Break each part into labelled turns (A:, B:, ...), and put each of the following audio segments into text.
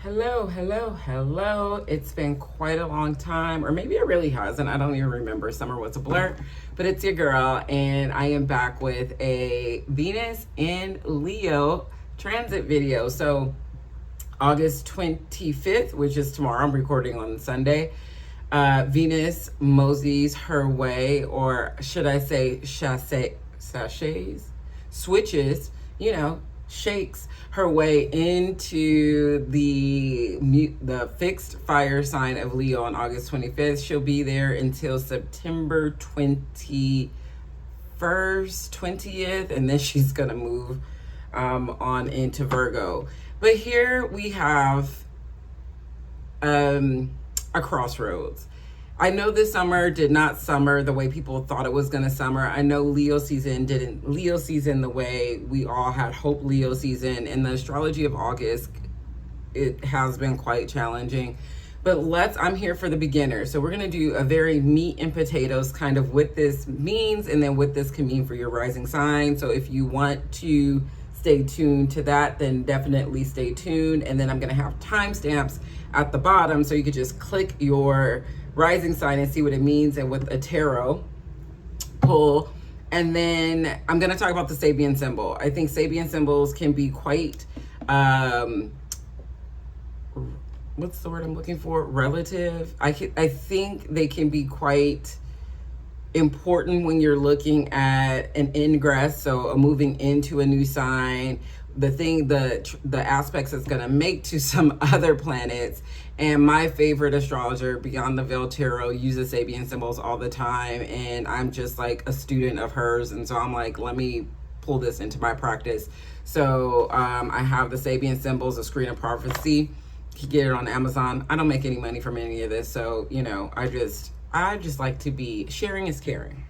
A: Hello, hello, hello. It's been quite a long time, or maybe it really hasn't. I don't even remember. Summer was a blur, but it's your girl, and I am back with a Venus in Leo transit video. So, August 25th, which is tomorrow, I'm recording on Sunday. Venus moseys her way, or should I say, switches, shakes her way into the fixed fire sign of Leo on August 25th. She'll be there until September 21st, 20th, and then she's gonna move on into Virgo. But here we have a crossroads. I know this summer did not summer the way people thought it was going to summer. I know Leo season didn't Leo season the way we all had hoped Leo season. In the astrology of August, it has been quite challenging. But I'm here for the beginner. So we're going to do a very meat and potatoes kind of what this means and then what this can mean for your rising sign. So if you want to stay tuned to that, then definitely stay tuned. And then I'm going to have timestamps at the bottom so you could just click your rising sign and see what it means, and with a tarot pull. And then I'm going to talk about the Sabian symbol. I think Sabian symbols can be quite what's the word I'm looking for? Relative. I think they can be quite important when you're looking at an ingress, so a moving into a new sign, the aspects it's going to make to some other planets. And my favorite astrologer, Beyond the Veil Tarot, uses Sabian symbols all the time, and I'm just like a student of hers, and so I'm like, let me pull this into my practice. So I have the Sabian symbols, a screen of prophecy. You can get it on Amazon. I don't make any money from any of this, so I just like to be sharing is caring.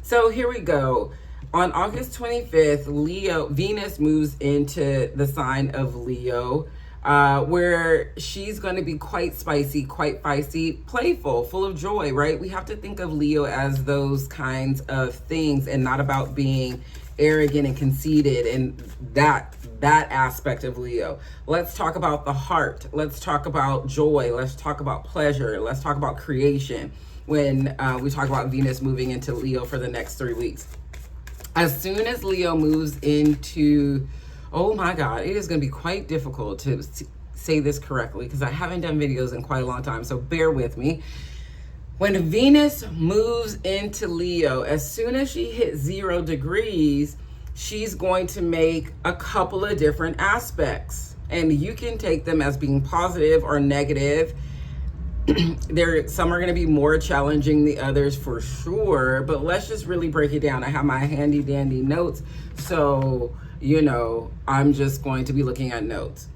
A: So here we go. On August 25th, Venus moves into the sign of Leo, where she's going to be quite spicy, quite feisty, playful, full of joy, right? We have to think of Leo as those kinds of things and not about being arrogant and conceited and that aspect of Leo. Let's talk about the heart. Let's talk about joy. Let's talk about pleasure. Let's talk about creation when we talk about Venus moving into Leo for the next 3 weeks. As soon as Leo moves into, oh my God, it is going to be quite difficult to say this correctly because I haven't done videos in quite a long time, so bear with me. When Venus moves into Leo, as soon as she hits 0 degrees, she's going to make a couple of different aspects, and you can take them as being positive or negative. Some are going to be more challenging than others for sure, but let's just really break it down. I have my handy dandy notes, so I'm just going to be looking at notes.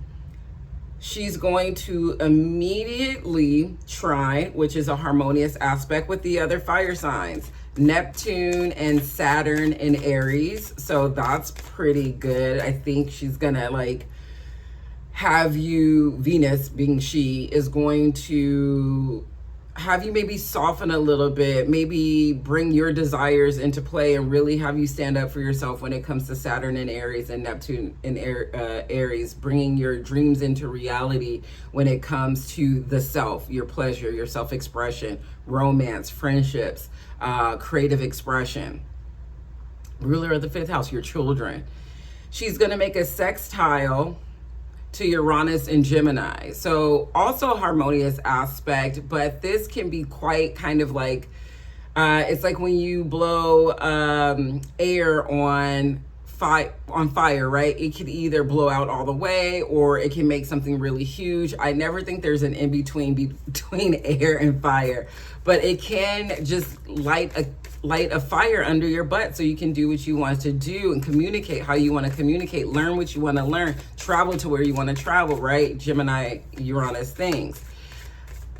A: She's going to immediately trine, which is a harmonious aspect with the other fire signs, Neptune and Saturn in Aries, so that's pretty good. I think she's gonna have you, Venus being she, is going to have you maybe soften a little bit, maybe bring your desires into play and really have you stand up for yourself when it comes to Saturn and Aries and Neptune in Aries, bringing your dreams into reality when it comes to the self, your pleasure, your self-expression, romance, friendships, creative expression. Ruler of the 5th house, your children. She's going to make a sextile to Uranus and Gemini. So also a harmonious aspect, but this can be quite kind of it's like when you blow air on fire, right? It could either blow out all the way or it can make something really huge. I never think there's an in-between between air and fire, but it can just light a fire under your butt so you can do what you want to do and communicate how you want to communicate, learn what you want to learn, travel to where you want to travel, right? Gemini, Uranus things.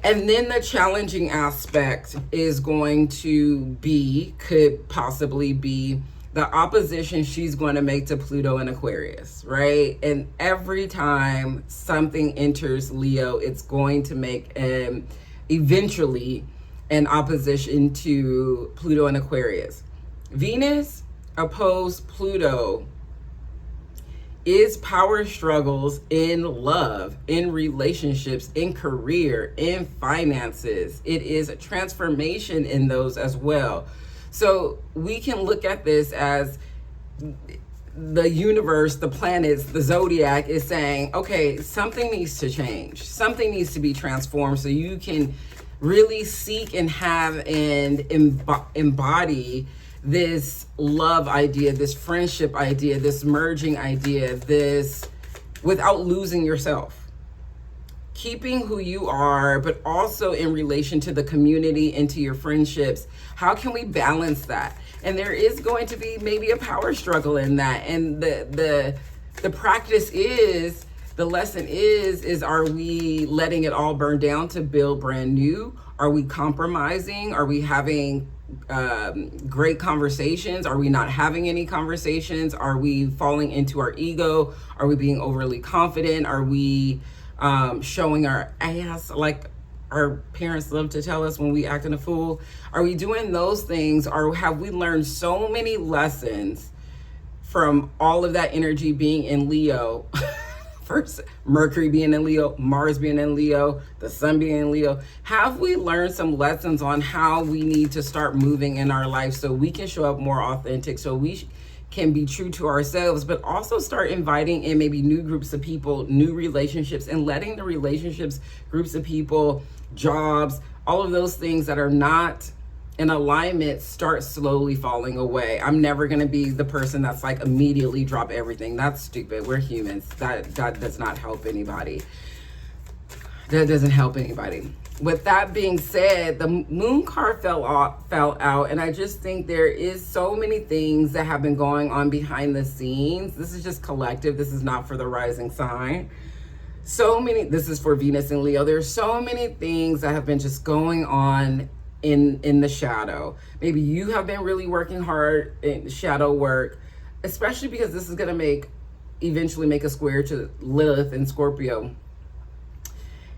A: And then the challenging aspect is going to could possibly be the opposition she's going to make to Pluto and Aquarius, right? And every time something enters Leo, it's going to make eventually an opposition to Pluto and Aquarius. Venus opposed Pluto is power struggles in love, in relationships, in career, in finances. It is a transformation in those as well. So we can look at this as the universe, the planets, the zodiac is saying, okay, something needs to change. Something needs to be transformed so you can really seek and have and embody this love idea, this friendship idea, this merging idea, this without losing yourself. Keeping who you are, but also in relation to the community and to your friendships. How can we balance that? And there is going to be maybe a power struggle in that. And the practice is, the lesson is are we letting it all burn down to build brand new? Are we compromising? Are we having great conversations? Are we not having any conversations? Are we falling into our ego? Are we being overly confident? Are we showing our ass like our parents love to tell us when we acting a fool? Are we doing those things? Or have we learned so many lessons from all of that energy being in Leo? First, Mercury being in Leo, Mars being in Leo, the sun being in Leo. Have we learned some lessons on how we need to start moving in our life so we can show up more authentic, so we can be true to ourselves, but also start inviting in maybe new groups of people, new relationships, and letting the relationships, groups of people, jobs, all of those things that are not in alignment start slowly falling away. I'm never going to be the person that's like immediately drop everything. That's stupid. We're humans. That does not help anybody. That doesn't help anybody. With that being said, the moon card fell out, and I just think there is so many things that have been going on behind the scenes. This is just collective. This is not for the rising sign. This is for Venus and Leo. There's so many things that have been just going on in the shadow. Maybe you have been really working hard in shadow work, especially because this is going to eventually make a square to Lilith and Scorpio.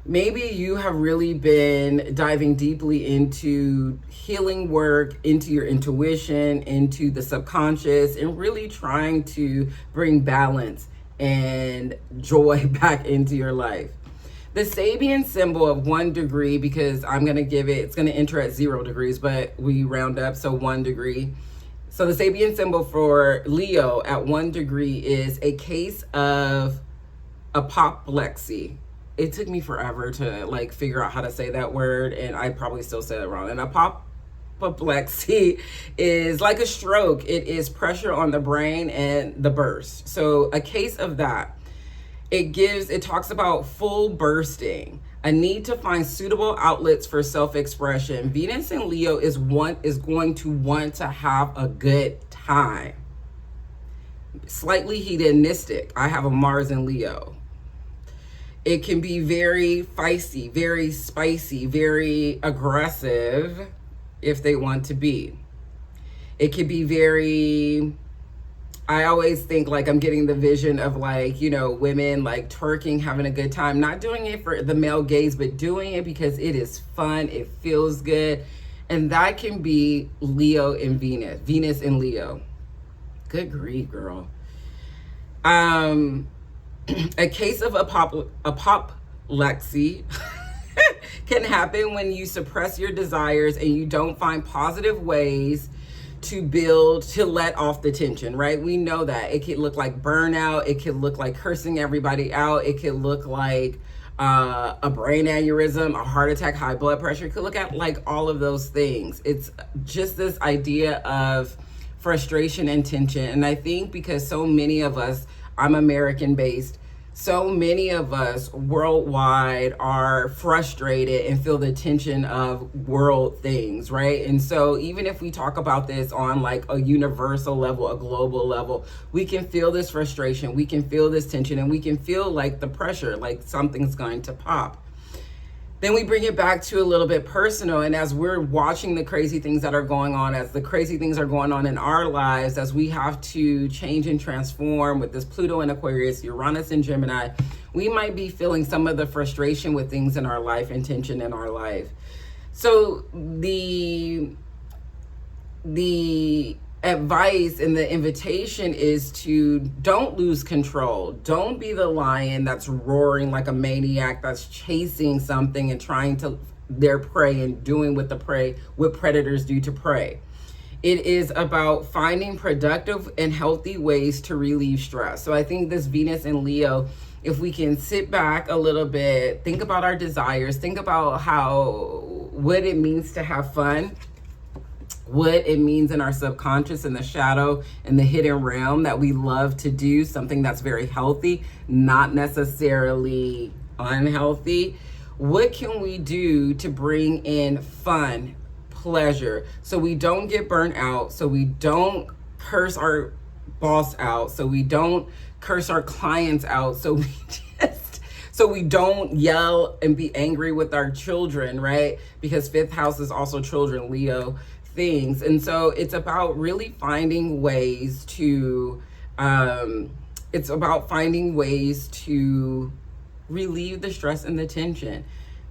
A: Maybe you have really been diving deeply into healing work, into your intuition, into the subconscious, and really trying to bring balance and joy back into your life. The Sabian symbol of 1 degree, because I'm going to it's going to enter at 0 degrees, but we round up, so 1 degree. So the Sabian symbol for Leo at 1 degree is a case of apoplexy. It took me forever to like figure out how to say that word, and I probably still said it wrong. And apoplexy is like a stroke. It is pressure on the brain and the burst. So a case of that. It talks about full bursting, a need to find suitable outlets for self-expression. Venus in Leo is going to want to have a good time. Slightly hedonistic. I have a Mars in Leo. It can be very feisty, very spicy, very aggressive if they want to be. It can be very, I always think like I'm getting the vision of like, women like twerking, having a good time, not doing it for the male gaze, but doing it because it is fun, it feels good. And that can be Leo and Venus and Leo. Good grief, girl. A case of apoplexy can happen when you suppress your desires and you don't find positive ways to let off the tension, right? We know that it could look like burnout. It could look like cursing everybody out. It could look like a brain aneurysm, a heart attack, high blood pressure. It could look at like all of those things. It's just this idea of frustration and tension. And I think because so many of us, I'm American based, so many of us worldwide are frustrated and feel the tension of world things, right? And so even if we talk about this on like a universal level, a global level, we can feel this frustration, we can feel this tension, and we can feel like the pressure, like something's going to pop. Then we bring it back to a little bit personal. And as we're watching the crazy things that are going on, as the crazy things are going on in our lives, as we have to change and transform with this Pluto in Aquarius, Uranus in Gemini, we might be feeling some of the frustration with things in our life and tension in our life. So the advice and the invitation is to don't lose control. Don't be the lion that's roaring like a maniac, that's chasing something and trying to their prey and doing what predators do to prey. It is about finding productive and healthy ways to relieve stress. So I think this Venus in Leo, if we can sit back a little bit, think about our desires, think about what it means to have fun, what it means in our subconscious, in the shadow, in the hidden realm, that we love to do something that's very healthy, not necessarily unhealthy. What can we do to bring in fun, pleasure, so we don't get burnt out, so we don't curse our boss out, so we don't curse our clients out, so we don't yell and be angry with our children, right? Because 5th house is also children, Leo things. And so it's about really finding ways to relieve the stress and the tension.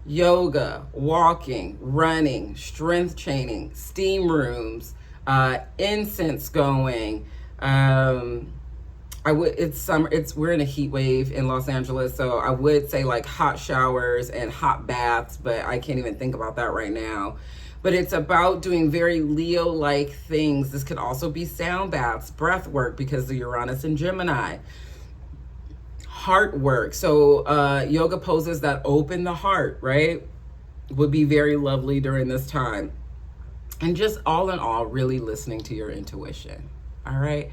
A: Yoga, walking, running, strength training, steam rooms, incense going. We're in a heat wave in Los Angeles, so I would say like hot showers and hot baths, but I can't even think about that right now. But it's about doing very Leo-like things. This could also be sound baths, breath work, because of Uranus and Gemini. Heart work. So yoga poses that open the heart, right, would be very lovely during this time. And just all in all, really listening to your intuition. All right.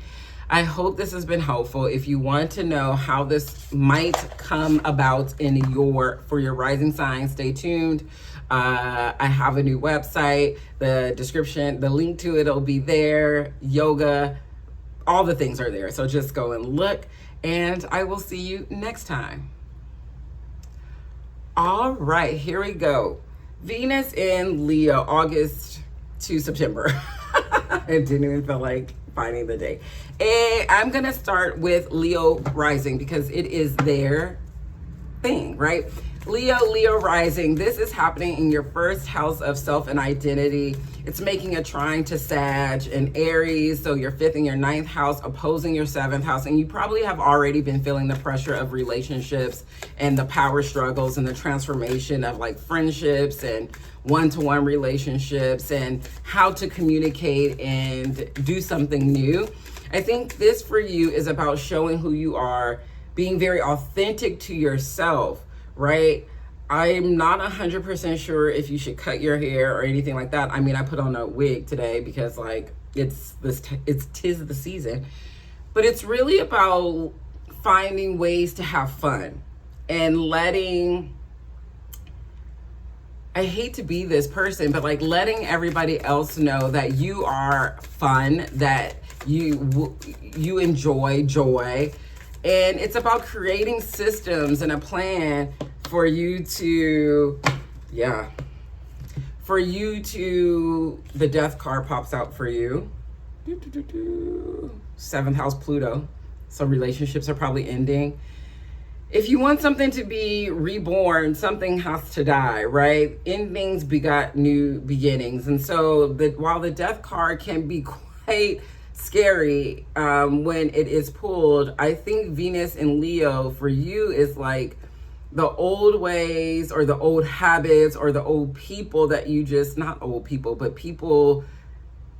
A: I hope this has been helpful. If you want to know how this might come about for your rising sign, stay tuned. I have a new website. The link to it will be there. Yoga, all the things are there. So just go and look, and I will see you next time. All right, here we go. Venus in Leo, August to September. I didn't even feel like finding the day. And I'm going to start with Leo rising because it is their thing, right? Leo rising. This is happening in your 1st house of self and identity. It's making a trine to Sag and Aries. So your 5th and your 9th house opposing your 7th house. And you probably have already been feeling the pressure of relationships and the power struggles and the transformation of like friendships and one-to-one relationships and how to communicate and do something new. I think this for you is about showing who you are, being very authentic to yourself, right? I'm not 100% sure if you should cut your hair or anything like that. I mean, I put on a wig today because like tis the season, but it's really about finding ways to have fun and I hate to be this person, but like letting everybody else know that you are fun, that you enjoy joy. And it's about creating systems and a plan for you to, the death card pops out for you. 7th house Pluto. So relationships are probably ending. If you want something to be reborn, something has to die, right? Endings begot new beginnings. And so while the death card can be quite scary when it is pulled, I think Venus in Leo for you is like the old ways or the old habits or the old people that you just, not old people, but people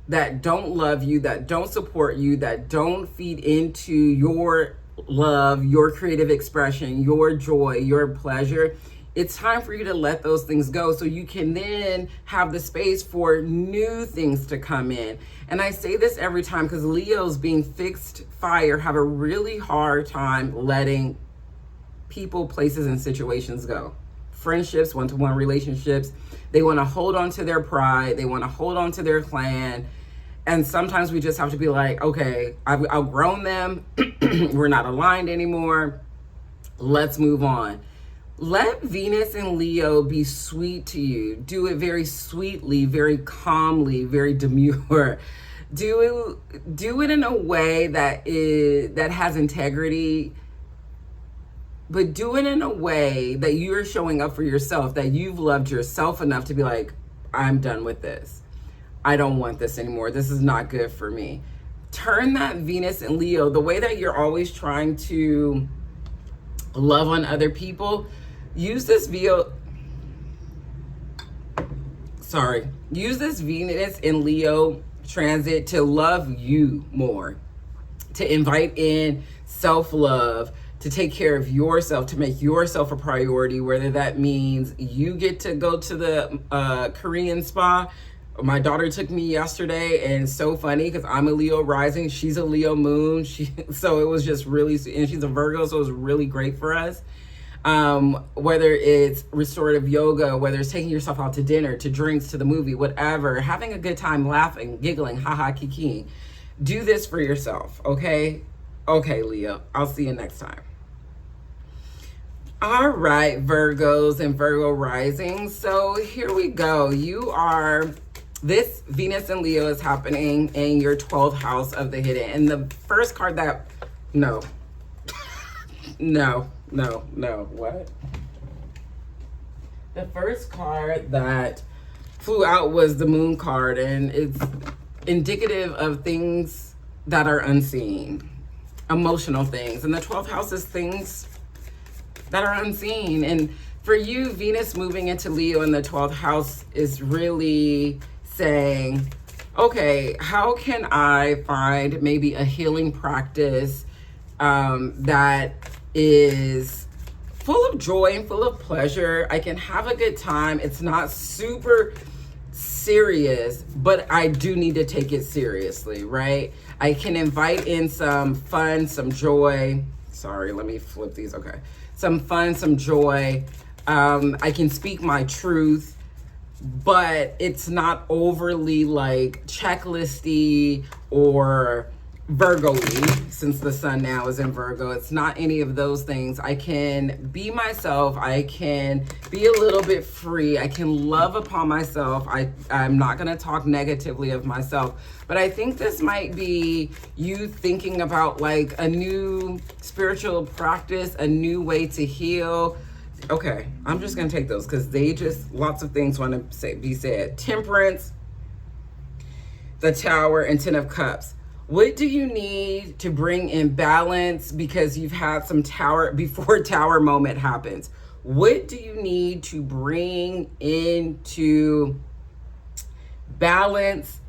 A: that don't love you, that don't support you, that don't feed into your love, your creative expression, your joy, your pleasure. It's time for you to let those things go so you can then have the space for new things to come in. And I say this every time because Leos, being fixed fire, have a really hard time letting people, places, and situations go. Friendships, one-to-one relationships, they want to hold on to their pride, they want to hold on to their clan. And sometimes we just have to be like, okay, I've outgrown them. We're not aligned anymore. Let's move on. Let Venus and Leo be sweet to you. Do it very sweetly, very calmly, very demure. Do it in a way that has integrity, but do it in a way that you're showing up for yourself, that you've loved yourself enough to be like, I'm done with this. I don't want this anymore. This is not good for me. turn that Venus in Leo, the way that you're always trying to love on other people, use this Venus in Leo transit to love you more, to invite in self-love, to take care of yourself, to make yourself a priority, whether that means you get to go to the Korean spa. My daughter took me yesterday, and it's so funny because I'm a Leo rising, she's a Leo moon, so it was just really, and she's a Virgo, so it was really great for us. Whether it's restorative yoga, whether it's taking yourself out to dinner, to drinks, to the movie, whatever, having a good time, laughing, giggling, haha, kikiing. Do this for yourself, okay? Okay, Leo, I'll see you next time. All right, Virgos and Virgo rising. So here we go. This Venus and Leo is happening in your 12th house of the hidden. And the first card that, what? The first card that flew out was the Moon card, and it's indicative of things that are unseen, emotional things. And the 12th house is things that are unseen. And for you, Venus moving into Leo in the 12th house is really saying, okay, how can I find maybe a healing practice that is full of joy and full of pleasure? I can have a good time. It's not super serious, but I do need to take it seriously, right? I can invite in some fun, some joy. Sorry, let me flip these. Okay. Some fun, some joy. I can speak my truth, but it's not overly like checklisty or Virgo-y, since the sun now is in Virgo. It's not any of those things. I can be myself. I can be a little bit free. I can love upon myself. I'm not going to talk negatively of myself, but I think this might be you thinking about like a new spiritual practice, a new way to heal. Okay, I'm just going to take those because they just, lots of things want to be said. Temperance, the Tower, and Ten of Cups. What do you need to bring in balance because you've had some before Tower moment happens? What do you need to bring into balance?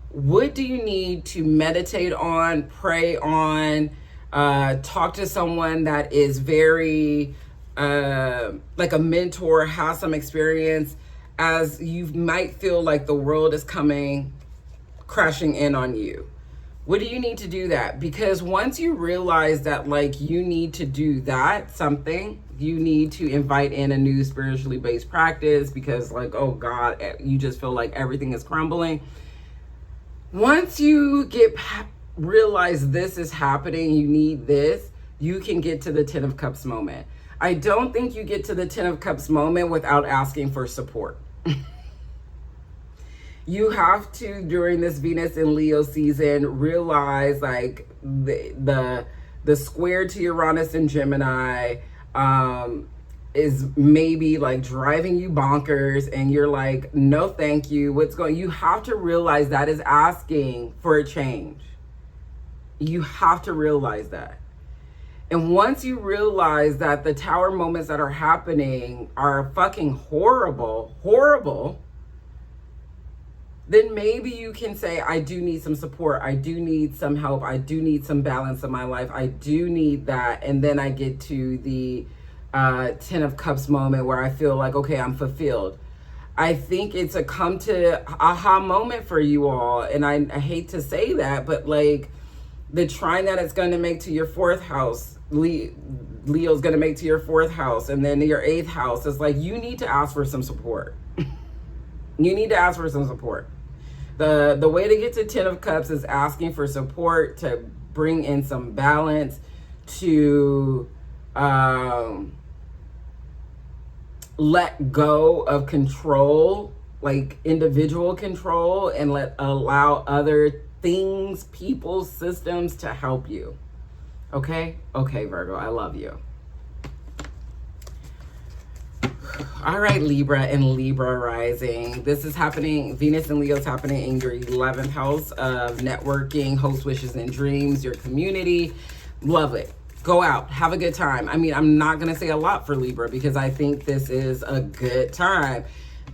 A: What do you need to meditate on, pray on, talk to someone that is very like a mentor, has some experience, as you might feel like the world is coming crashing in on you? What do you need to do that? Because once you realize that like you need to do that something, you need to invite in a new spiritually based practice because like, oh God, you just feel like everything is crumbling. Once you realize this is happening, you need this, you can get to the Ten of Cups moment. I don't think you get to the Ten of Cups moment without asking for support. You have to, during this Venus and Leo season, realize like the square to Uranus and Gemini is maybe like driving you bonkers, and you're like, no, thank you. You have to realize that is asking for a change. You have to realize that. And once you realize that the Tower moments that are happening are fucking horrible, then maybe you can say, I do need some support. I do need some help. I do need some balance in my life. I do need that. And then I get to the Ten of Cups moment where I feel like, okay, I'm fulfilled. I think it's a come to aha moment for you all. And I hate to say that, but like the trine that it's going to make to your 4th house, Leo's going to make to your 4th house, and then your 8th house, is like, you need to ask for some support. You need to ask for some support. The way to get to Ten of Cups is asking for support to bring in some balance, to let go of control, like individual control, and allow other things, people, systems to help you. Okay? Okay, Virgo, I love you. All right, Libra and Libra rising. This is happening, Venus and Leo is happening in your 11th house of networking, hopes, wishes, and dreams, your community. Love it. Go out, have a good time. I mean, I'm not going to say a lot for Libra because I think this is a good time.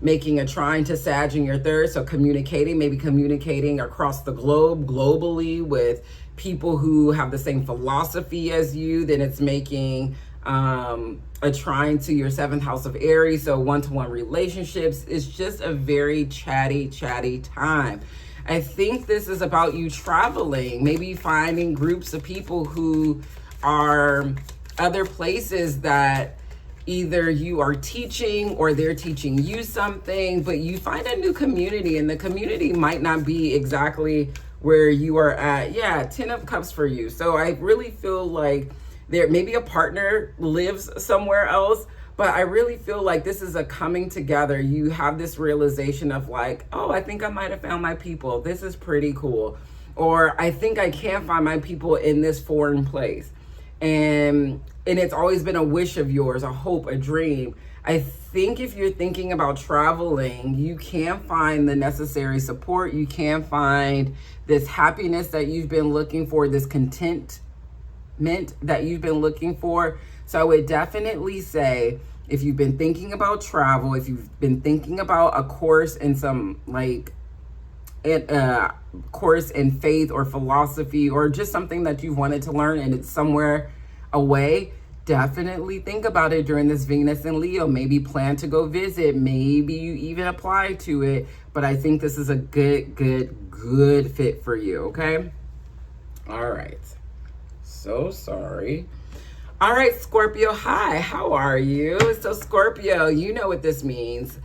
A: Making a trine to Sag in your third, so communicating, maybe communicating across the globe, globally, with people who have the same philosophy as you. Then it's making a trine to your 7th house of Aries, so one-to-one relationships. It's just a very chatty time. I think this is about you traveling, maybe finding groups of people who are other places that either you are teaching or they're teaching you something, but you find a new community, and the community might not be exactly where you are at. Yeah, 10 of Cups for you. So I really feel like there maybe a partner lives somewhere else, but I really feel like this is a coming together. You have this realization of like, oh, I think I might have found my people. This is pretty cool. Or I think I can find my people in this foreign place. And it's always been a wish of yours, a hope, a dream. I think if you're thinking about traveling, you can find the necessary support. You can find this happiness that you've been looking for, this contentment that you've been looking for. So I would definitely say, if you've been thinking about travel, if you've been thinking about a course in some course in faith or philosophy, or just something that you've wanted to learn and it's somewhere away, definitely think about it during this Venus and Leo. Maybe plan to go visit, maybe you even apply to it, but I think this is a good fit for you. Okay, all right, so sorry. All right, Scorpio, hi, how are you? So Scorpio, you know what this means.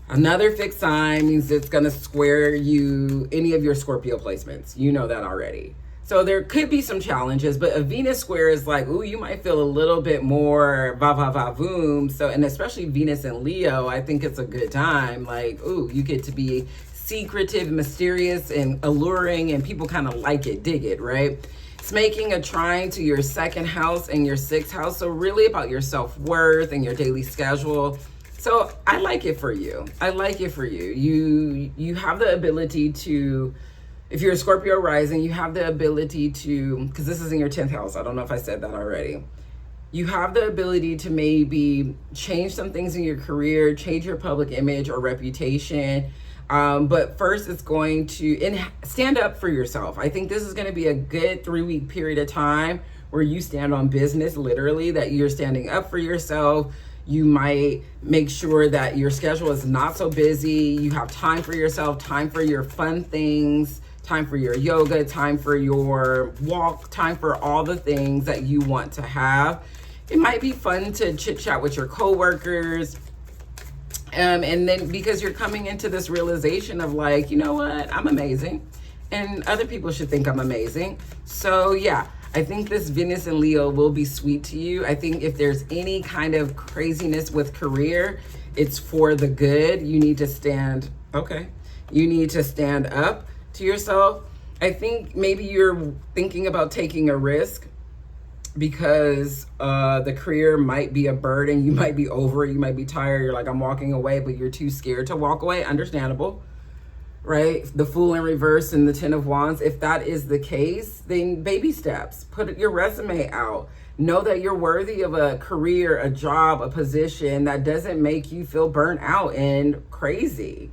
A: Another fixed sign means it's going to square you, any of your Scorpio placements. You know that already. So there could be some challenges, but a Venus square is like, ooh, you might feel a little bit more va-va-va-voom. So, and especially Venus and Leo, I think it's a good time. Like, ooh, you get to be secretive, mysterious, and alluring, and people kind of like it, dig it, right? It's making a trine to your 2nd house and your 6th house. So really about your self-worth and your daily schedule. So I like it for you. I like it for you. You have the ability to, if you're a Scorpio rising, you have the ability to, because this is in your 10th house. I don't know if I said that already. You have the ability to maybe change some things in your career, change your public image or reputation. But first it's going to stand up for yourself. I think this is going to be a good 3-week period of time where you stand on business, literally, that you're standing up for yourself. You might make sure that your schedule is not so busy. You have time for yourself, time for your fun things, time for your yoga, time for your walk, time for all the things that you want to have. It might be fun to chit chat with your coworkers. And then because you're coming into this realization of like, you know what, I'm amazing. And other people should think I'm amazing. So yeah. I think this Venus and Leo will be sweet to you. I think if there's any kind of craziness with career, it's for the good. You need to stand, you need to stand up to yourself. I think maybe you're thinking about taking a risk because the career might be a burden. You might be over it. You might be tired. You're like, I'm walking away, but you're too scared to walk away. Understandable. Right? The Fool in reverse and the 10 of Wands. If that is the case, then baby steps. Put your resume out. Know that you're worthy of a career, a job, a position that doesn't make you feel burnt out and crazy.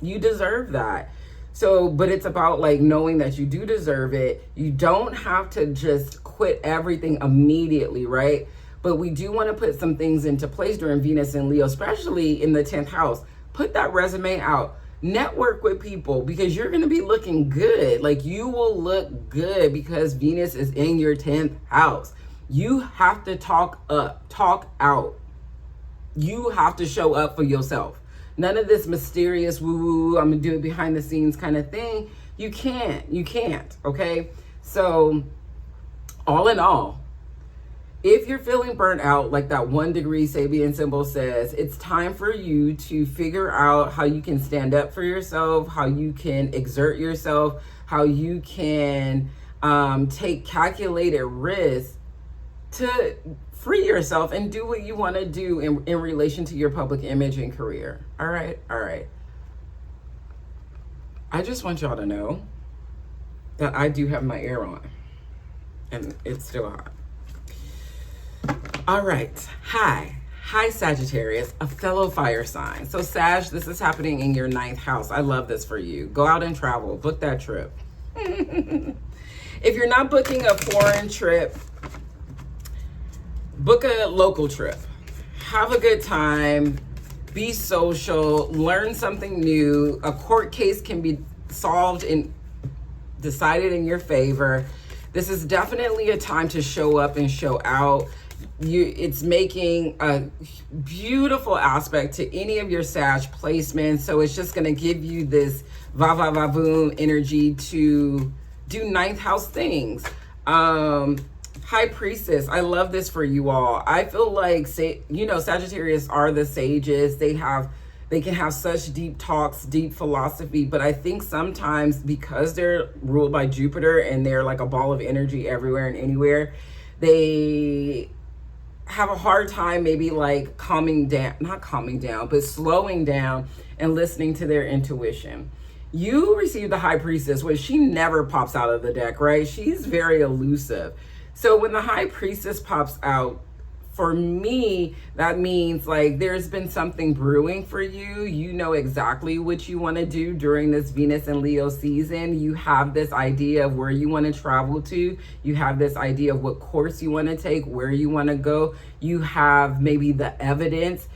A: You deserve that. So, but it's about like knowing that you do deserve it. You don't have to just quit everything immediately, right? But we do want to put some things into place during Venus and Leo, especially in the 10th house. Put that resume out. Network with people because you're going to be looking good. Like you will look good because Venus is in your 10th house. You have to talk up, talk out. You have to show up for yourself. None of this mysterious woo-woo, I'm going to do it behind the scenes kind of thing. You can't, okay? So all in all, if you're feeling burnt out, like that 1 degree Sabian symbol says, it's time for you to figure out how you can stand up for yourself, how you can exert yourself, how you can take calculated risks to free yourself and do what you want to do in relation to your public image and career. All right. I just want y'all to know that I do have my air on and it's still hot. All right. Hi, Sagittarius, a fellow fire sign. So Sag, this is happening in your 9th house. I love this for you. Go out and travel. Book that trip. If you're not booking a foreign trip, book a local trip. Have a good time. Be social. Learn something new. A court case can be solved and decided in your favor. This is definitely a time to show up and show out. It's making a beautiful aspect to any of your Sag placements. So it's just going to give you this va-va-va-boom energy to do 9th house things. High Priestess, I love this for you all. I feel like, Sagittarius are the sages. They can have such deep talks, deep philosophy, but I think sometimes because they're ruled by Jupiter and they're like a ball of energy everywhere and anywhere, they have a hard time maybe like slowing down and listening to their intuition. You receive the High Priestess, which she never pops out of the deck, right? She's very elusive. So when the High Priestess pops out, for me, that means like there's been something brewing for you. You know exactly what you want to do during this Venus and Leo season. You have this idea of where you want to travel to. You have this idea of what course you want to take, where you want to go. You have maybe the evidence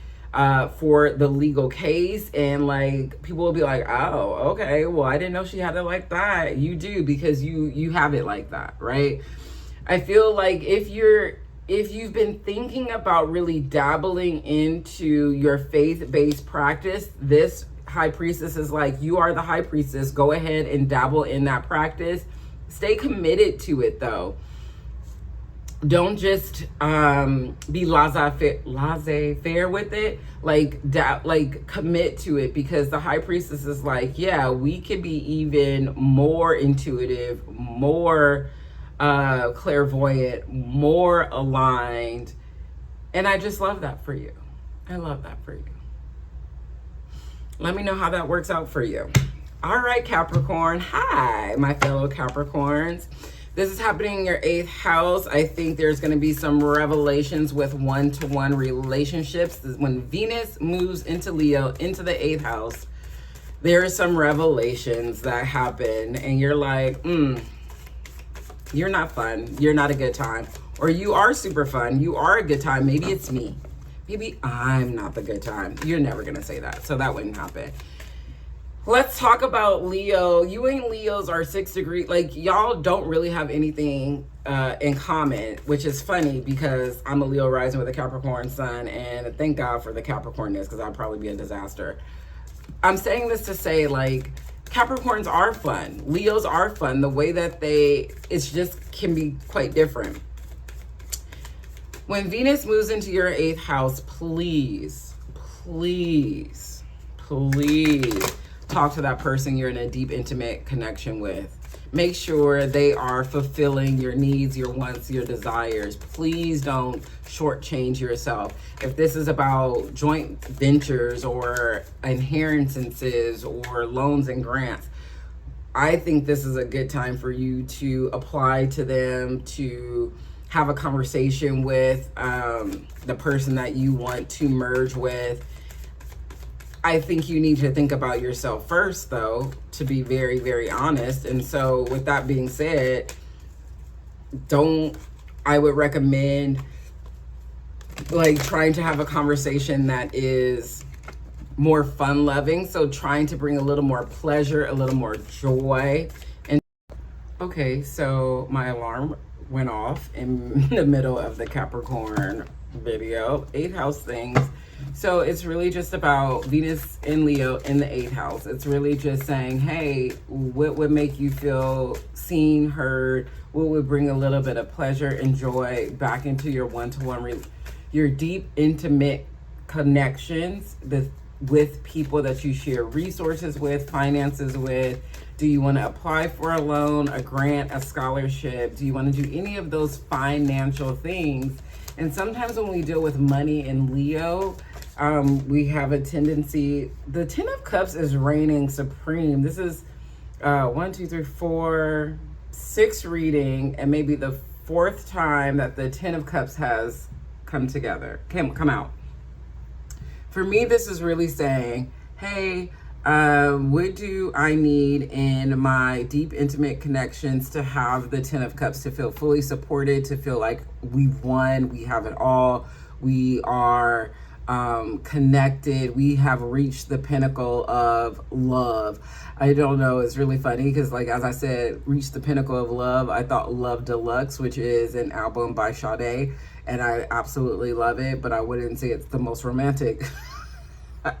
A: for the legal case, and like people will be like, oh, okay, well, I didn't know she had it like that. You do, because you have it like that, right? I feel like if you've been thinking about really dabbling into your faith-based practice, this High Priestess is like, you are the High Priestess. Go ahead and dabble in that practice. Stay committed to it though. Don't just be laissez-faire with it. Like commit to it, because the High Priestess is like, yeah, we could be even more intuitive, more clairvoyant, more aligned. And I just love that for you. I love that for you. Let me know how that works out for you. All right, Capricorn. Hi, my fellow Capricorns. This is happening in your 8th house. I think there's going to be some revelations with one-to-one relationships. When Venus moves into Leo, into the 8th house, there are some revelations that happen. And you're like, you're not fun. You're not a good time. Or you are super fun. You are a good time. Maybe it's me. Maybe I'm not the good time. You're never going to say that. So that wouldn't happen. Let's talk about Leo. You and Leos are 6 degrees. Like, y'all don't really have anything in common, which is funny because I'm a Leo rising with a Capricorn sun. And thank God for the Capricornness, because I'd probably be a disaster. I'm saying this to say, like, Capricorns are fun. Leos are fun. The way that it's just can be quite different. When Venus moves into your 8th house, please talk to that person you're in a deep, intimate connection with. Make sure they are fulfilling your needs, your wants, your desires. Please don't shortchange yourself. If this is about joint ventures or inheritances or loans and grants, I think this is a good time for you to apply to them, to have a conversation with the person that you want to merge with. I think you need to think about yourself first, though, to be very, very honest. And so with that being said, I would recommend like trying to have a conversation that is more fun loving. So trying to bring a little more pleasure, a little more joy. And okay, so my alarm went off in the middle of the Capricorn video, 8th house things. So it's really just about Venus and Leo in the 8th house. It's really just saying, hey, what would make you feel seen, heard? What would bring a little bit of pleasure and joy back into your one-to-one, your deep, intimate connections with people that you share resources with, finances with? Do you want to apply for a loan, a grant, a scholarship? Do you want to do any of those financial things? And sometimes when we deal with money in Leo, we have a tendency, the 10 of Cups is reigning supreme. This is 1, 2, 3, 4, 6 reading, and maybe the 4th time that the 10 of Cups has come out. For me, this is really saying, hey, what do I need in my deep, intimate connections to have the 10 of Cups, to feel fully supported, to feel like we've won, we have it all, we are connected, we have reached the pinnacle of love. I don't know, it's really funny because, like, as I said, reach the pinnacle of love, I thought Love Deluxe, which is an album by Sade, and I absolutely love it, but I wouldn't say it's the most romantic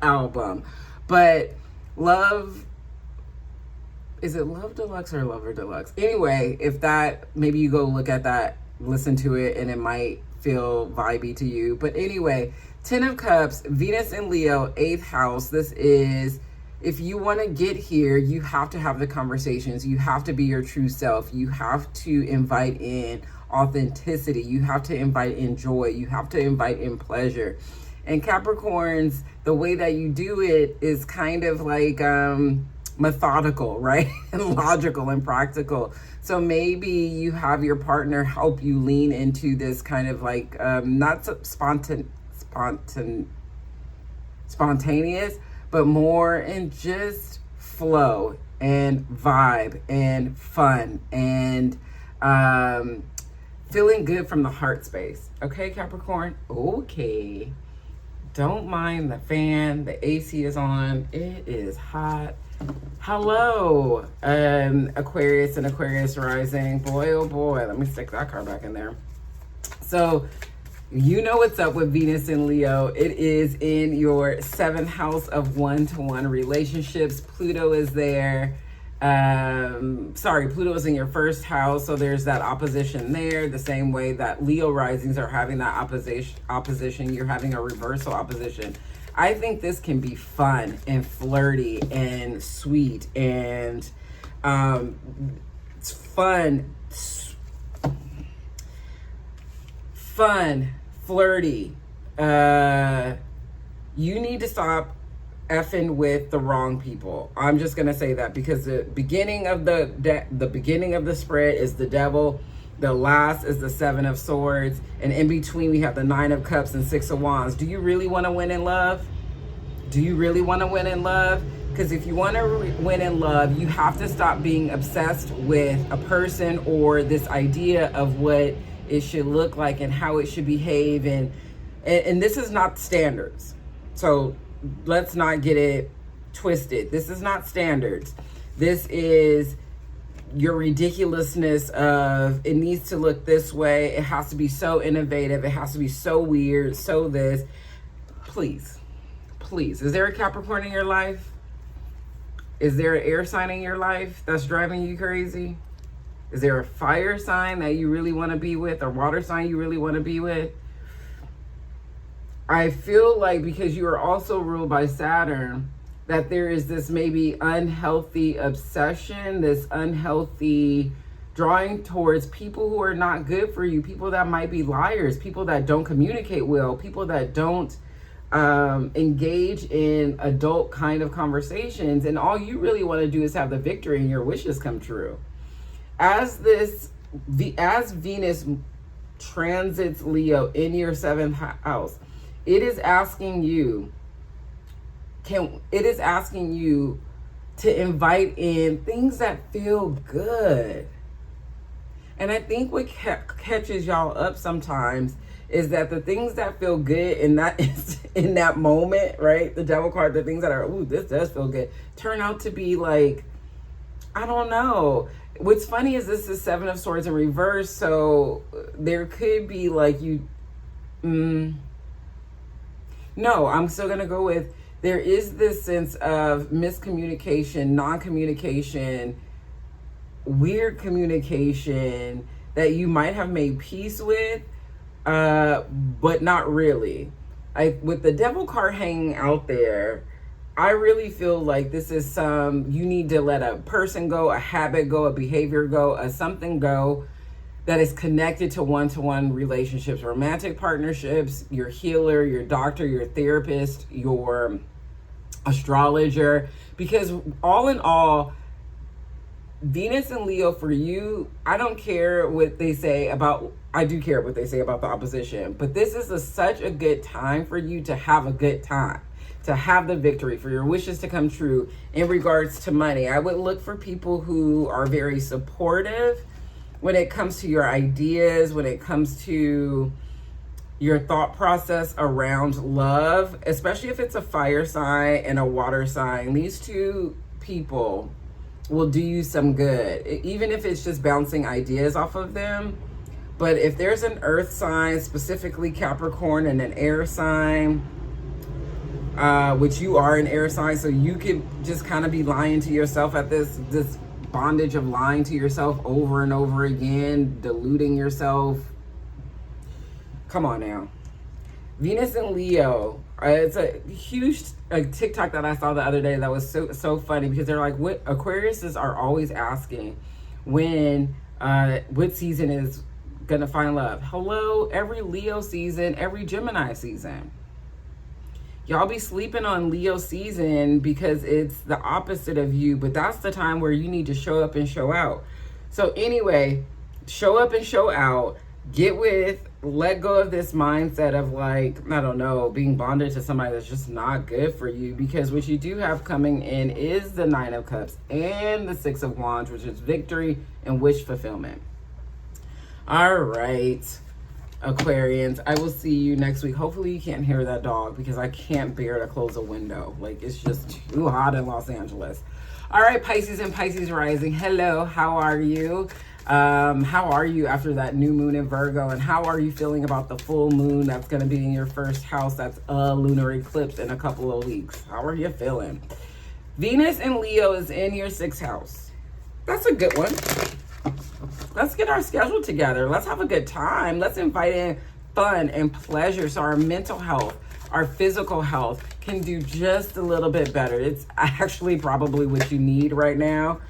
A: album. But Love, is it Love Deluxe or Lover Deluxe? Anyway, if that, maybe you go look at that, listen to it, and it might feel vibey to you. But anyway, 10 of Cups, Venus in Leo, 8th house. This is, if you want to get here, you have to have the conversations. You have to be your true self. You have to invite in authenticity. You have to invite in joy. You have to invite in pleasure. And Capricorns, the way that you do it is kind of like methodical, right? And logical and practical. So maybe you have your partner help you lean into this kind of like not spontaneous, but more in just flow and vibe and fun and feeling good from the heart space. Okay, Capricorn? Okay. Don't mind the fan. The AC is on. It is hot. Hello, Aquarius and Aquarius rising. Boy, oh boy. Let me stick that card back in there. So, you know what's up with Venus in Leo. It is in your 7th house of one-to-one relationships. Pluto is there. Pluto is in your 1st house, so there's that opposition there. The same way that Leo risings are having that opposition, you're having a reversal opposition. I think this can be fun and flirty and sweet and it's fun, flirty. You need to stop effing with the wrong people. I'm just gonna say that, because the beginning of the beginning of the spread is the devil, the last is the 7 of swords, and in between we have the 9 of cups and 6 of wands. Do you really want to win in love? Do you really want to win in love? Because if you want to win in love, you have to stop being obsessed with a person or this idea of what it should look like and how it should behave, and this is not standards. So let's not get it twisted. This is not standards. This is your ridiculousness of, it needs to look this way. It has to be so innovative. It has to be so weird. So this, please. Is there a Capricorn in your life? Is there an air sign in your life that's driving you crazy? Is there a fire sign that you really want to be with, or water sign you really want to be with? I feel like, because you are also ruled by Saturn, that there is this maybe unhealthy obsession, this unhealthy drawing towards people who are not good for you, people that might be liars, people that don't communicate well, people that don't engage in adult kind of conversations, and all you really want to do is have the victory and your wishes come true. As Venus transits Leo in your 7th house, it is asking you to invite in things that feel good. And I think what catches y'all up sometimes is that the things that feel good in that moment, right? The devil card, the things that are, ooh, this does feel good, turn out to be like, I don't know. What's funny is this is 7 of swords in reverse, so there could be like no, I'm still going to go with, there is this sense of miscommunication, non-communication, weird communication that you might have made peace with, but not really. With the devil card hanging out there, I really feel like this is you need to let a person go, a habit go, a behavior go, a something go, that is connected to one-to-one relationships, romantic partnerships, your healer, your doctor, your therapist, your astrologer. Because all in all, Venus and Leo for you, I don't care what they say about, I do care what they say about the opposition, but this is such a good time for you to have a good time, to have the victory, for your wishes to come true in regards to money. I would look for people who are very supportive when it comes to your ideas, when it comes to your thought process around love, especially if it's a fire sign and a water sign. These two people will do you some good, even if it's just bouncing ideas off of them. But if there's an earth sign, specifically Capricorn, and an air sign, which you are an air sign, so you could just kind of be lying to yourself at this bondage of lying to yourself over and over again, deluding yourself. Come on now. Venus and Leo, it's a huge TikTok that I saw the other day that was so funny, because they're like, what Aquariuses are always asking when what season is gonna find love. Hello, every Leo season, every Gemini season. Y'all be sleeping on Leo season because it's the opposite of you, but that's the time where you need to show up and show out. So anyway, show up and show out. Get with, let go of this mindset of like, I don't know, being bonded to somebody that's just not good for you, because what you do have coming in is the Nine of Cups and the Six of Wands, which is victory and wish fulfillment. All right, Aquarians, I will see you next week. Hopefully you can't hear that dog, because I can't bear to close a window. Like, it's just too hot in Los Angeles. All right, Pisces and Pisces rising. Hello, how are you? How are you after that new moon in Virgo? And how are you feeling about the full moon that's going to be in your first house? That's a lunar eclipse in a couple of weeks. How are you feeling? Venus and Leo is in your 6th house. That's a good one. Let's get our schedule together. Let's have a good time. Let's invite in fun and pleasure so our mental health, our physical health can do just a little bit better. It's actually probably what you need right now.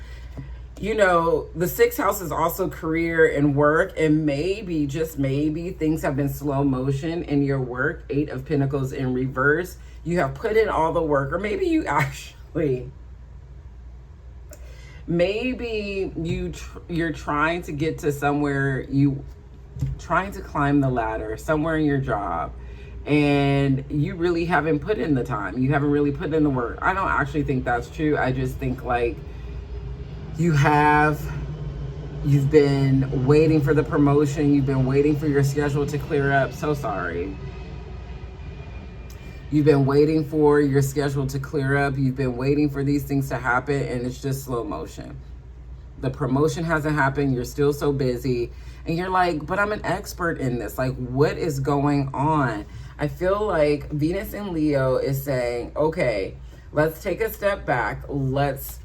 A: You know, the 6th house is also career and work, and maybe, just maybe, things have been slow motion in your work. 8 of Pentacles in reverse. You have put in all the work, or maybe you actually, maybe you're trying to get to somewhere, trying to climb the ladder somewhere in your job, and you really haven't put in the time. You haven't really put in the work. I don't actually think that's true. I just think like you've been waiting for the promotion. You've been waiting for your schedule to clear up. So sorry. You've been waiting for your schedule to clear up. You've been waiting for these things to happen, and it's just slow motion. The promotion hasn't happened. You're still so busy, and you're like, but I'm an expert in this. Like, what is going on? I feel like Venus in Leo is saying, okay, let's take a step back. Let's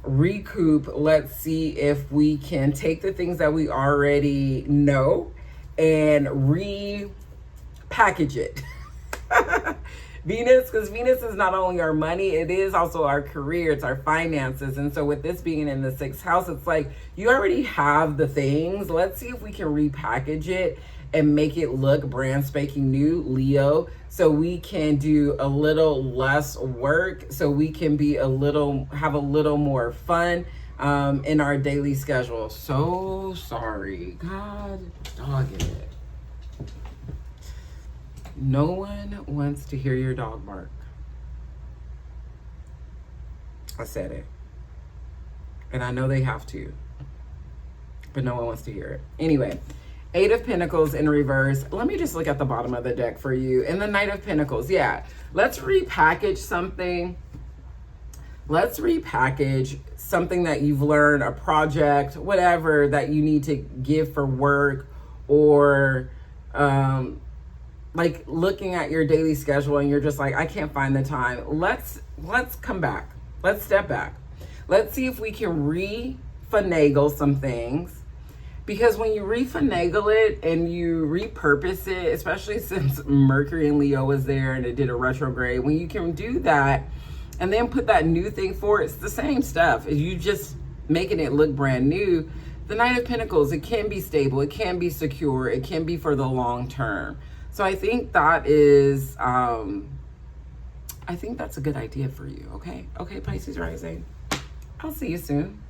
A: recoup. Let's see if we can take the things that we already know and repackage it. Venus, because Venus is not only our money, it is also our career, it's our finances. And so with this being in the 6th house, it's like you already have the things. Let's see if we can repackage it and make it look brand spanking new, Leo, so we can do a little less work, so we can be have a little more fun in our daily schedule. So sorry. God dog it. No one wants to hear your dog bark. I said it. And I know they have to. But no one wants to hear it. Anyway, 8 of Pentacles in reverse. Let me just look at the bottom of the deck for you. And the Knight of Pentacles. Yeah. Let's repackage something. Let's repackage something that you've learned, a project, whatever that you need to give for work, or like looking at your daily schedule and you're just like, I can't find the time. Let's come back. Let's step back. Let's see if we can refinagle some things. Because when you refinagle it and you repurpose it, especially since Mercury and Leo was there and it did a retrograde, when you can do that and then put that new thing for it, it's the same stuff. You just making it look brand new. The Knight of Pentacles, it can be stable, it can be secure, it can be for the long term. So I think that is, I think that's a good idea for you, okay? Okay, Pisces rising. I'll see you soon.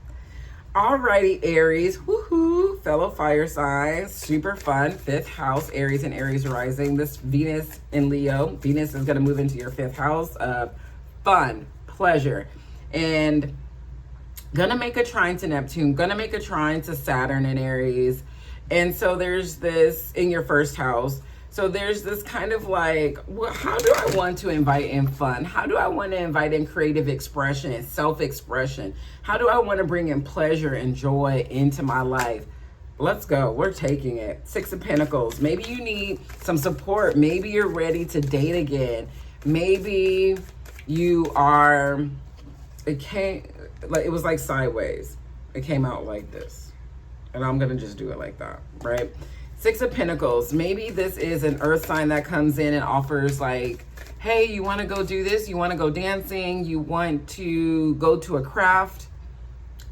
A: Alrighty, Aries, woohoo, fellow fire signs, super fun. 5th house, Aries and Aries rising. This Venus in Leo, Venus is going to move into your 5th house of fun, pleasure, and gonna make a trine to Neptune, gonna make a trine to Saturn in Aries. And so there's this in your 1st house. So there's this kind of like, well, how do I want to invite in fun? How do I want to invite in creative expression and self-expression? How do I want to bring in pleasure and joy into my life? Let's go. We're taking it. 6 of Pentacles. Maybe you need some support. Maybe you're ready to date again. Maybe you are, it was like sideways. It came out like this. And I'm going to just do it like that, right? 6 of Pentacles. Maybe this is an earth sign that comes in and offers like, hey, you want to go do this? You want to go dancing? You want to go to a craft?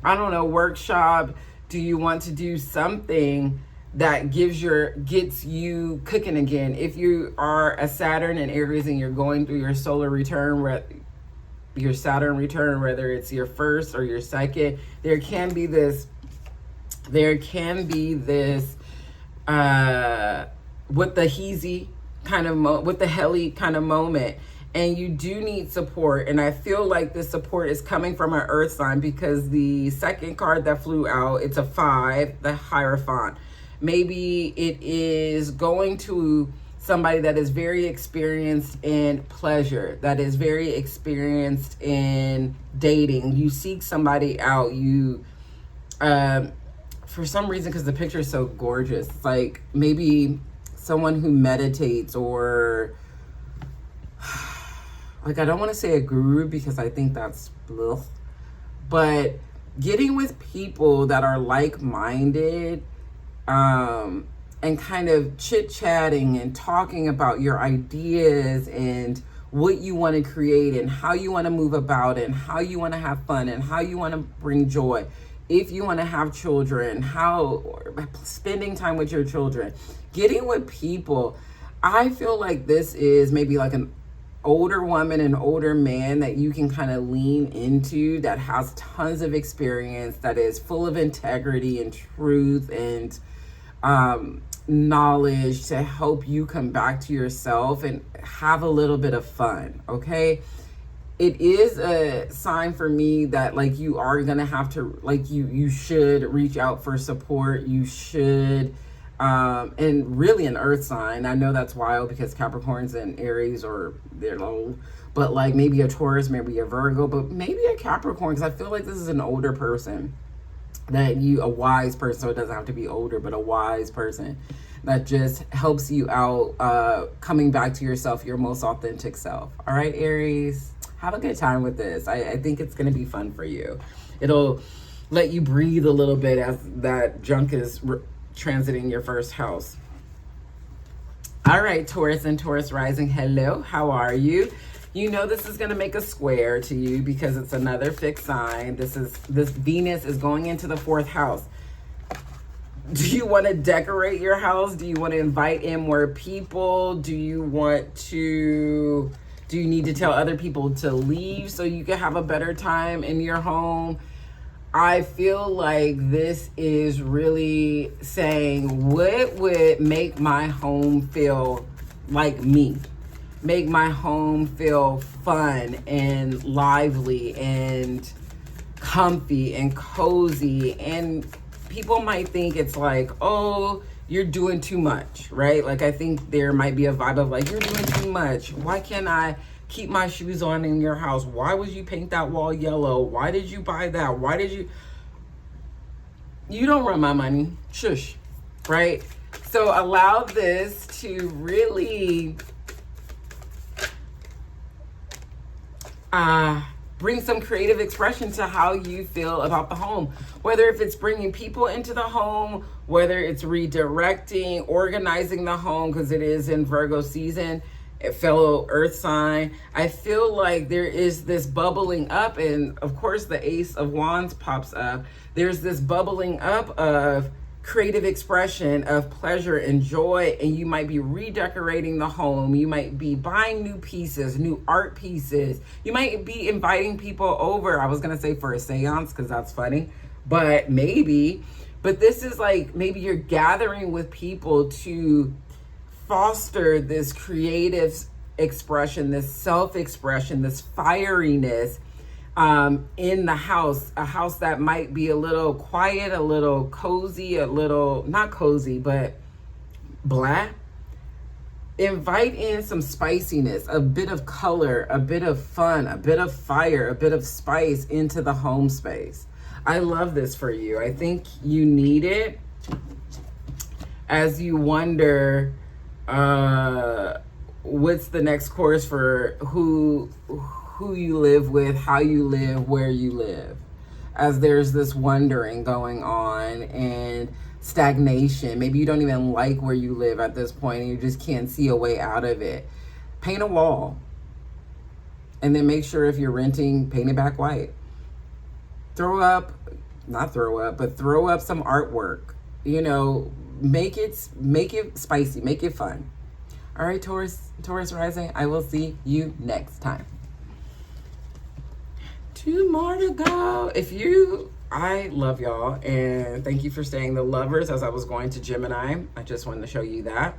A: I don't know, workshop? Do you want to do something that gets you cooking again? If you are a Saturn and Aries and you're going through your solar return, your Saturn return, whether it's your 1st or your 2nd, there can be this with the heezy kind of with the helly kind of moment, and you do need support. And I feel like this support is coming from an earth sign, because the 2nd card that flew out, it's a 5, the Hierophant. Maybe it is going to somebody that is very experienced in pleasure, that is very experienced in dating. You seek somebody out, you for some reason, because the picture is so gorgeous, it's like maybe someone who meditates, or like, I don't want to say a guru because I think that's blech, but getting with people that are like-minded, and kind of chit-chatting and talking about your ideas and what you want to create and how you want to move about it and how you want to have fun and how you want to bring joy. If you want to have children, spending time with your children, getting with people. I feel like this is maybe like an older woman, an older man that you can kind of lean into, that has tons of experience, that is full of integrity and truth and knowledge to help you come back to yourself and have a little bit of fun, okay? It is a sign for me that like you are gonna have to, like, you should reach out for support. You should, and really an earth sign. I know that's wild because Capricorns and Aries are, they're low, but like maybe a Taurus, maybe a Virgo, but maybe a Capricorn, because I feel like this is an older person, a wise person. So it doesn't have to be older, but a wise person that just helps you out, coming back to yourself, your most authentic self. All right, Aries, have a good time with this. I think it's going to be fun for you. It'll let you breathe a little bit as that junk is transiting your 1st house. All right, Taurus and Taurus rising. Hello, how are you? You know this is going to make a square to you because it's another fixed sign. This Venus is going into the 4th house. Do you want to decorate your house? Do you want to invite in more people? Do you need to tell other people to leave so you can have a better time in your home? I feel like this is really saying, what would make my home feel like me? Make my home feel fun and lively and comfy and cozy. And people might think it's like, oh, you're doing too much, right? Like, I think there might be a vibe of like, you're doing too much. Why can't I keep my shoes on in your house? Why would you paint that wall yellow? Why did you buy that? You don't run my money. Shush, right? So allow this to really bring some creative expression to how you feel about the home. Whether if it's bringing people into the home, whether it's redirecting, organizing the home, because it is in Virgo season, a fellow earth sign. I feel like there is this bubbling up, and of course the Ace of Wands pops up. There's this bubbling up of creative expression, of pleasure and joy, and you might be redecorating the home. You might be buying new pieces, new art pieces. You might be inviting people over. I was gonna say for a seance because that's funny, but maybe. But this is like, maybe you're gathering with people to foster this creative expression, this self-expression, this fieriness in the house, a house that might be a little quiet, a little cozy, a little, not cozy, but blah. Invite in some spiciness, a bit of color, a bit of fun, a bit of fire, a bit of spice into the home space. I love this for you. I think you need it as you wonder what's the next course for who you live with, how you live, where you live, as there's this wondering going on and stagnation. Maybe you don't even like where you live at this point and you just can't see a way out of it. Paint a wall, and then make sure if you're renting, paint it back white. Throw up some artwork, you know, make it spicy, make it fun. All right, Taurus rising, I will see you next time. 2 more to go. I love y'all, and thank you for staying. The Lovers, as I was going to Gemini, I just wanted to show you that.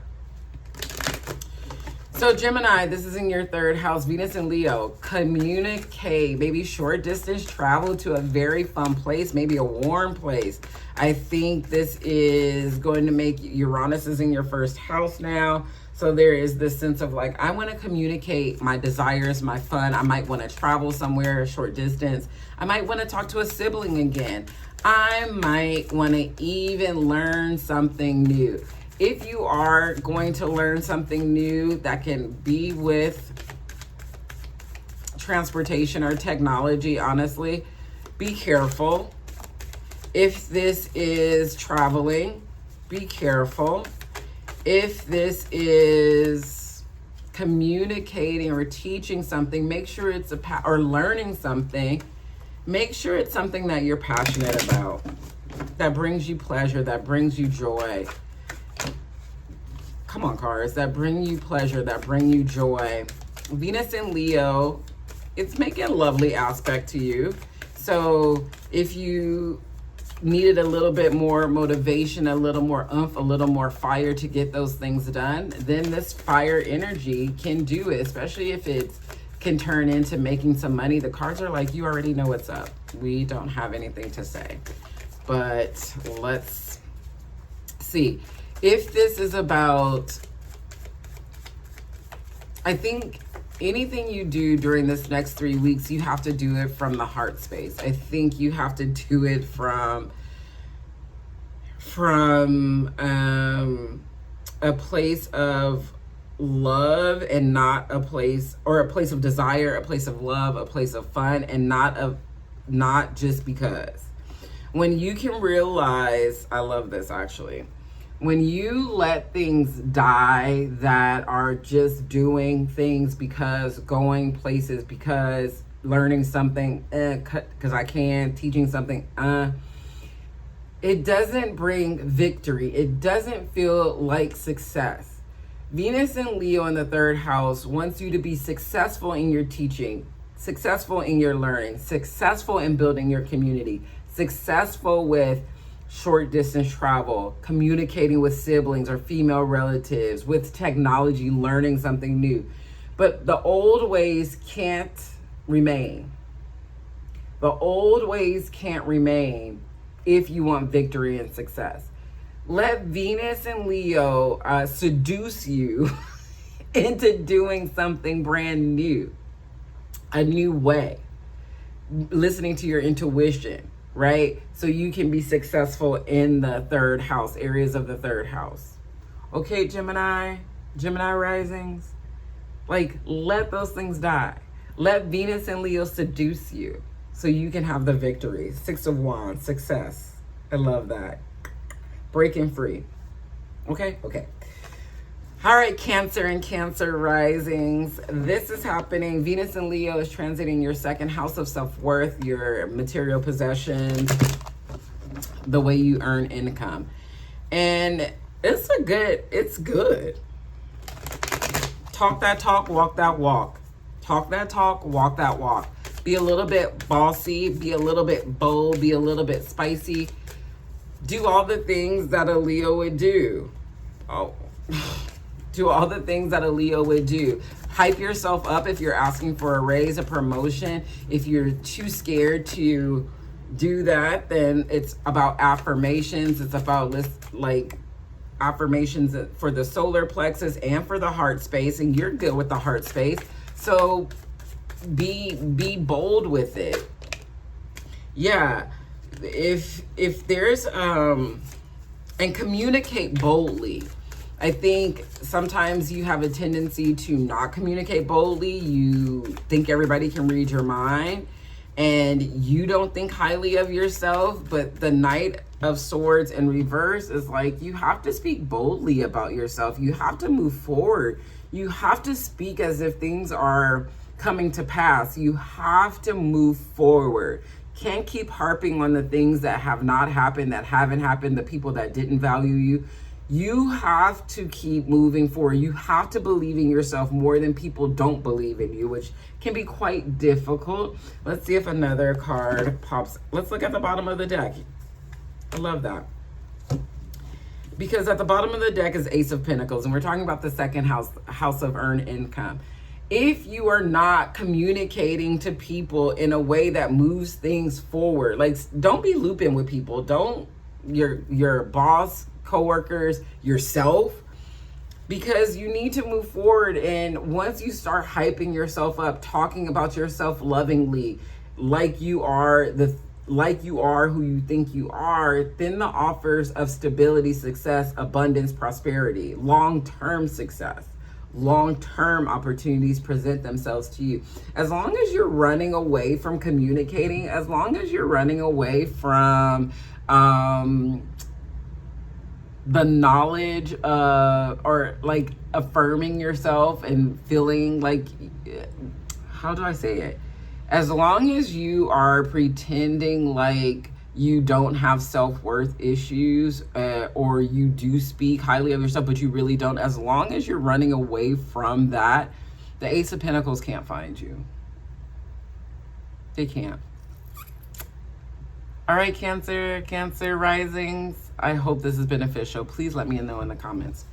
A: So Gemini, this is in your 3rd house, Venus and Leo. Communicate, maybe short distance travel to a very fun place, maybe a warm place. I think this is going to make, Uranus is in your 1st house now. So there is this sense of like, I want to communicate my desires, my fun. I might want to travel somewhere a short distance. I might want to talk to a sibling again. I might want to even learn something new. If you are going to learn something new that can be with transportation or technology, honestly, be careful. If this is traveling, be careful. If this is communicating or teaching something, make sure it's or learning something, make sure it's something that you're passionate about, that brings you pleasure, that brings you joy. Come on, cards, that bring you pleasure, that bring you joy. Venus and Leo, it's making a lovely aspect to you. So if you needed a little bit more motivation, a little more oomph, a little more fire to get those things done, then this fire energy can do it, especially if it can turn into making some money. The cards are like, you already know what's up. We don't have anything to say. But let's see. If this is about, I think anything you do during this next 3 weeks, you have to do it from the heart space. I think you have to do it from a place of love, and not a place, or a place of desire, a place of love, a place of fun, and not just because. When you can realize, I love this actually, when you let things die that are just doing things because, going places because, learning something because I can, teaching something it doesn't bring victory. It doesn't feel like success. Venus and Leo in the 3rd house wants you to be successful in your teaching, successful in your learning, successful in building your community, successful with short distance travel, communicating with siblings or female relatives, with technology, learning something new. But the old ways can't remain. The old ways can't remain if you want victory and success. Let Venus and Leo seduce you into doing something brand new, a new way, listening to your intuition, right? So you can be successful in the 3rd house, areas of the 3rd house. Okay, Gemini risings, like, let those things die. Let Venus and Leo seduce you so you can have the victory. 6 of Wands, success. I love that. Breaking free. Okay. All right, Cancer and Cancer risings. This is happening. Venus and Leo is transiting your second house of self-worth, your material possessions, the way you earn income. And it's good. Talk that talk, walk that walk. Talk that talk, walk that walk. Be a little bit bossy, be a little bit bold, be a little bit spicy. Do all the things that a Leo would do. Do all the things that a Leo would do. Hype yourself up if you're asking for a raise, a promotion. If you're too scared to do that, then it's about affirmations. It's about like affirmations for the solar plexus and for the heart space, and you're good with the heart space. So be bold with it. Yeah. If there's and communicate boldly. I think sometimes you have a tendency to not communicate boldly. You think everybody can read your mind and you don't think highly of yourself, but the Knight of Swords in reverse is like, you have to speak boldly about yourself. You have to move forward. You have to speak as if things are coming to pass. You have to move forward. Can't keep harping on the things that have not happened, that haven't happened, the people that didn't value you. You have to keep moving forward. You have to believe in yourself more than people don't believe in you, which can be quite difficult. Let's see if another card pops. Let's look at the bottom of the deck. I love that. Because at the bottom of the deck is Ace of Pentacles, and we're talking about the second house of earned income. If you are not communicating to people in a way that moves things forward, like, don't be looping with people. Don't your boss, coworkers, yourself, because you need to move forward. And once you start hyping yourself up, talking about yourself lovingly, like you are who you think you are, then the offers of stability, success, abundance, prosperity, long-term success, long-term opportunities present themselves to you. As long as you're running away from communicating, as long as you're running away from the knowledge or like affirming yourself and feeling like, how do I say it? As long as you are pretending like you don't have self-worth issues, or you do speak highly of yourself, but you really don't, as long as you're running away from that, the Ace of Pentacles can't find you. They can't. All right, Cancer risings. I hope this is beneficial. Please let me know in the comments.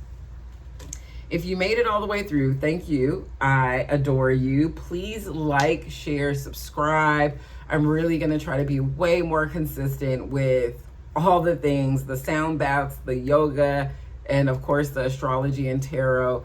A: If you made it all the way through, thank you. I adore you. Please like, share, subscribe. I'm really going to try to be way more consistent with all the things, the sound baths, the yoga, and of course the astrology and tarot.